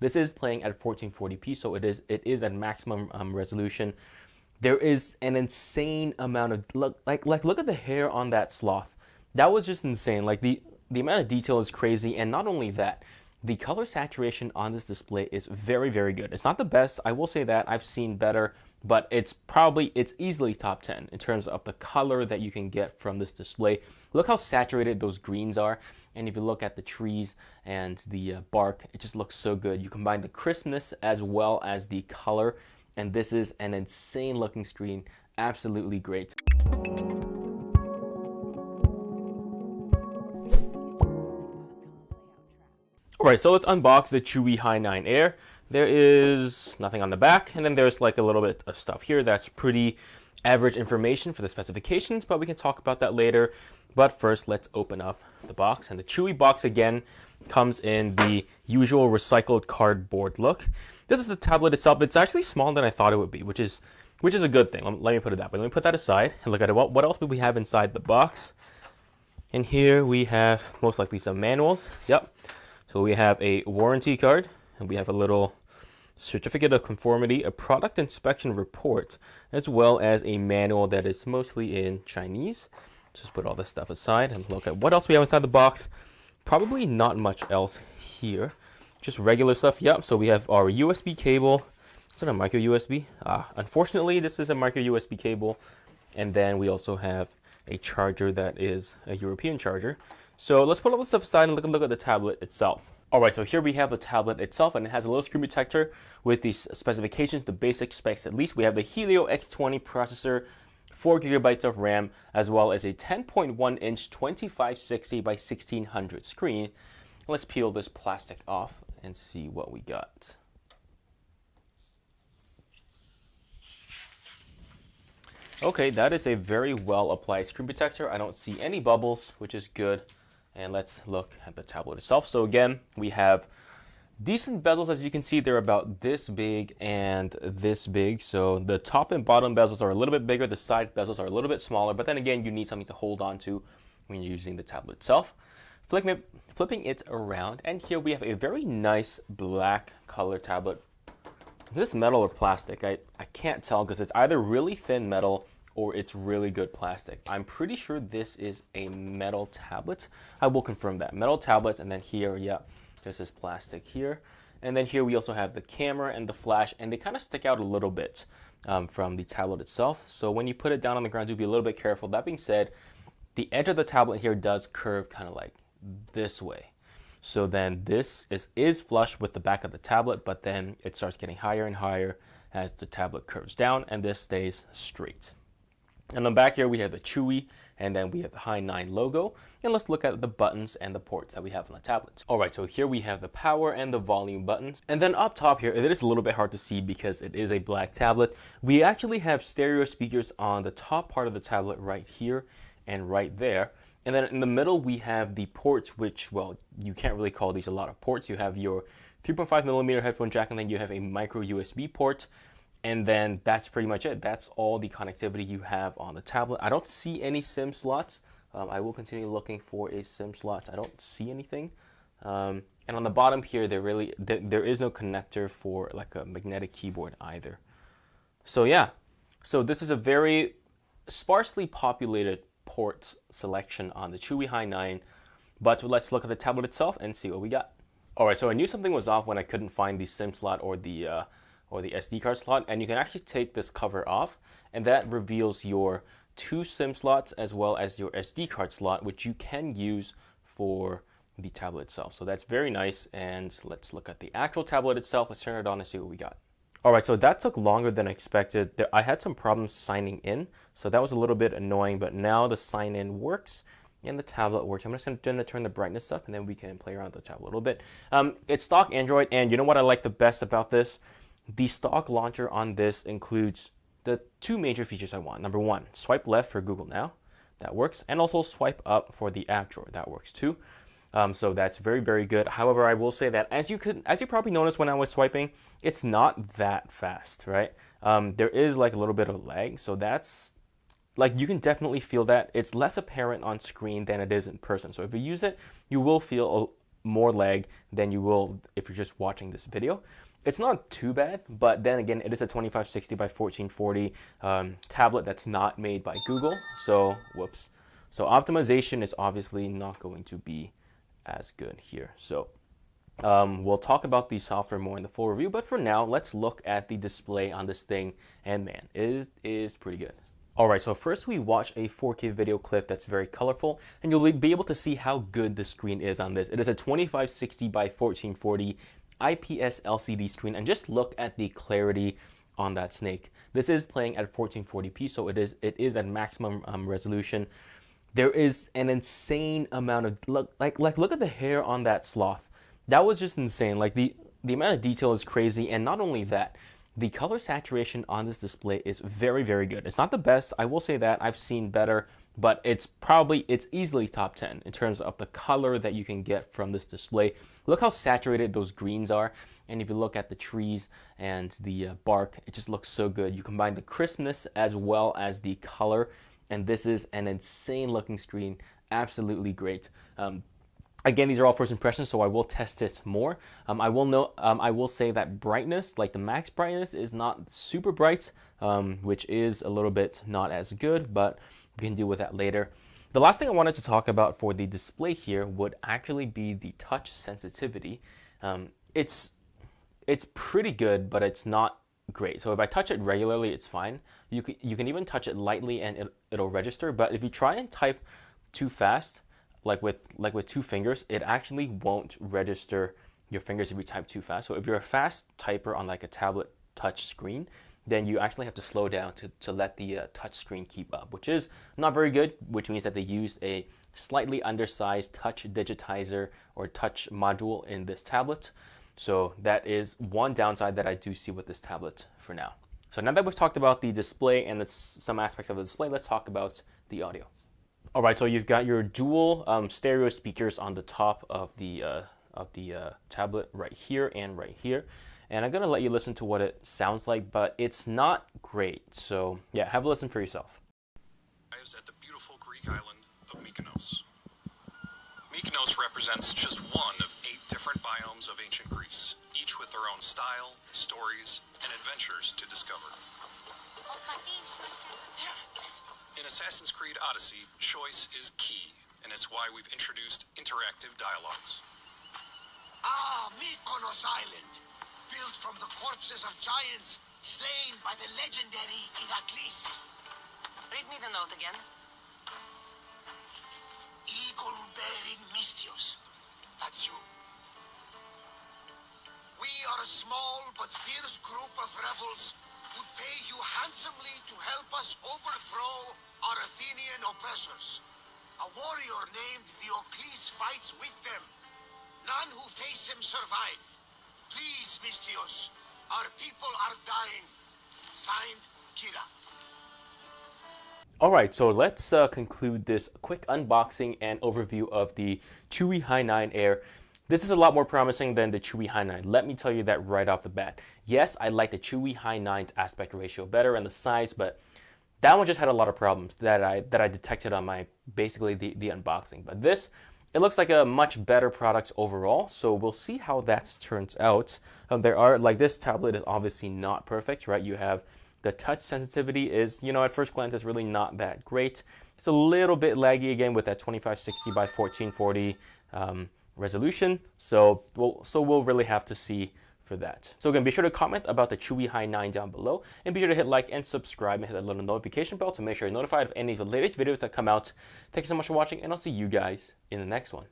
This is playing at 1440p, so it is at maximum resolution. There is an insane amount of look at the hair on that sloth. That was just insane. Like the amount of detail is crazy, and not only that, the color saturation on this display is very, very good. It's not the best, I will say that. I've seen better, but it's easily top 10 in terms of the color that you can get from this display. Look how saturated those greens are, and if you look at the trees and the bark, it just looks so good. You combine the crispness as well as the color, and this is an insane looking screen. Absolutely great. Alright, so let's unbox the Chuwi Hi9 Air. There is nothing on the back, and then there's like a little bit of stuff here that's pretty average information for the specifications, but we can talk about that later. But first, let's open up the box. And the Chuwi box again comes in the usual recycled cardboard look. This is the tablet itself. It's actually smaller than I thought it would be, which is a good thing. Let me put it that way. Let me put that aside and look at it. What else do we have inside the box? And here we have most likely some manuals. Yep. So we have a warranty card, and we have a little certificate of conformity, a product inspection report, as well as a manual that is mostly in Chinese. Just put all this stuff aside and look at what else we have inside the box. Probably not much else here. Just regular stuff. Yep. So we have our USB cable. Is it a micro USB? Unfortunately, this is a micro USB cable. And then we also have a charger that is a European charger. So let's put all this stuff aside and look at the tablet itself. Alright, so here we have the tablet itself, and it has a little screen protector with these specifications, the basic specs at least. We have the Helio X20 processor, 4 GB of RAM, as well as a 10.1-inch 2560 by 1600 screen. Let's peel this plastic off and see what we got. Okay, that is a very well applied screen protector. I don't see any bubbles, which is good. And let's look at the tablet itself. So again, we have decent bezels. As you can see, they're about this big and this big. So the top and bottom bezels are a little bit bigger. The side bezels are a little bit smaller. But then again, you need something to hold on to when you're using the tablet itself. Flipping it around, and here we have a very nice black color tablet. This metal or plastic, I can't tell because it's either really thin metal or it's really good plastic. I'm pretty sure this is a metal tablet. I will confirm that. Metal tablet, and then here, yeah, there's this plastic here. And then here we also have the camera and the flash, and they kind of stick out a little bit from the tablet itself. So when you put it down on the ground, do be a little bit careful. That being said, the edge of the tablet here does curve kind of like this way. So then this is flush with the back of the tablet, but then it starts getting higher and higher as the tablet curves down, and this stays straight. And on the back here, we have the Chuwi, and then we have the Hi9 logo. And let's look at the buttons and the ports that we have on the tablets. All right, so here we have the power and the volume buttons. And then up top here, it is a little bit hard to see because it is a black tablet. We actually have stereo speakers on the top part of the tablet right here and right there. And then in the middle, we have the ports, which, well, you can't really call these a lot of ports. You have your 3.5mm headphone jack, and then you have a micro USB port. And then that's pretty much it. That's all the connectivity you have on the tablet. I don't see any SIM slots. I will continue looking for a SIM slot. I don't see anything. And on the bottom here, there is no connector for like a magnetic keyboard either. So yeah, so this is a very sparsely populated port selection on the Chuwi Hi9. But let's look at the tablet itself and see what we got. All right, so I knew something was off when I couldn't find the SIM slot or the SD card slot, and you can actually take this cover off, and that reveals your 2 SIM slots as well as your SD card slot, which you can use for the tablet itself. So that's very nice, and let's look at the actual tablet itself. Let's turn it on and see what we got. All right, so that took longer than expected. I had some problems signing in, so that was a little bit annoying, but now the sign in works and the tablet works. I'm just going to turn the brightness up, and then we can play around with the tablet a little bit. It's stock Android, and you know what I like the best about this? The stock launcher on this includes the 2 major features I want. Number 1, swipe left for Google Now. That works. And also swipe up for the app drawer. That works too. So that's very, very good. However, I will say that as you probably noticed when I was swiping, it's not that fast, right? There is like a little bit of lag. So that's like, you can definitely feel that. It's less apparent on screen than it is in person. So if you use it, you will feel more lag than you will if you're just watching this video. It's not too bad, but then again, it is a 2560 by 1440 tablet that's not made by Google. So, whoops. So optimization is obviously not going to be as good here. So we'll talk about the software more in the full review, but for now, let's look at the display on this thing, and man, it is pretty good. Alright, so first we watch a 4K video clip that's very colorful, and you'll be able to see how good the screen is on this. It is a 2560 by 1440 IPS LCD screen, and just look at the clarity on that snake. This is playing at 1440p, so it is at maximum resolution. There is an insane amount of look at the hair on that sloth. That was just insane. Like the amount of detail is crazy, and not only that, the color saturation on this display is very, very good. It's not the best, I will say that. I've seen better, but it's easily top 10 in terms of the color that you can get from this display. Look how saturated those greens are, and if you look at the trees and the bark, it just looks so good. You combine the crispness as well as the color, and this is an insane looking screen. Absolutely great. Again, these are all first impressions, so I will test it more. I will say that brightness, like the max brightness, is not super bright, which is a little bit not as good, but we can deal with that later. The last thing I wanted to talk about for the display here would actually be the touch sensitivity. It's pretty good, but it's not great. So if I touch it regularly, it's fine. You can even touch it lightly and it'll register. But if you try and type too fast, like with two fingers, it actually won't register your fingers if you type too fast. So if you're a fast typer on like a tablet touch screen, then you actually have to slow down to let the touch screen keep up, which is not very good, which means that they used a slightly undersized touch digitizer or touch module in this tablet. So that is one downside that I do see with this tablet for now. So now that we've talked about the display and some aspects of the display, let's talk about the audio. All right, so you've got your dual stereo speakers on the top of the tablet right here and right here. And I'm going to let you listen to what it sounds like, but it's not great. So yeah, have a listen for yourself. At the beautiful Greek island of Mykonos. Mykonos represents just one of 8 different biomes of ancient Greece, each with their own style, stories, and adventures to discover. In Assassin's Creed Odyssey, choice is key, and it's why we've introduced interactive dialogues. Ah, Mykonos Island, built from the corpses of giants slain by the legendary Iraklis. Read me the note again. Eagle-bearing Mystios. That's you. We are a small but fierce group of rebels who pay you handsomely to help us overthrow our Athenian oppressors. A warrior named Theocles fights with them. None who face him survive. Please, Mystios, our people are dying. Signed, Kira. Alright, so let's conclude this quick unboxing and overview of the Chuwi Hi9 Air. This is a lot more promising than the Chuwi Hi9. Let me tell you that right off the bat. Yes, I like the Chuwi Hi9's aspect ratio better and the size, but that one just had a lot of problems that I detected on my basically the unboxing. But this, it looks like a much better product overall, so we'll see how that turns out. This tablet is obviously not perfect, right? You have the touch sensitivity is, at first glance, it's really not that great. It's a little bit laggy again with that 2560 by 1440 resolution. So we'll really have to see for that. So again, be sure to comment about the Chuwi Hi9 down below, and be sure to hit like and subscribe and hit that little notification bell to make sure you're notified of any of the latest videos that come out. Thank you so much for watching, and I'll see you guys in the next one.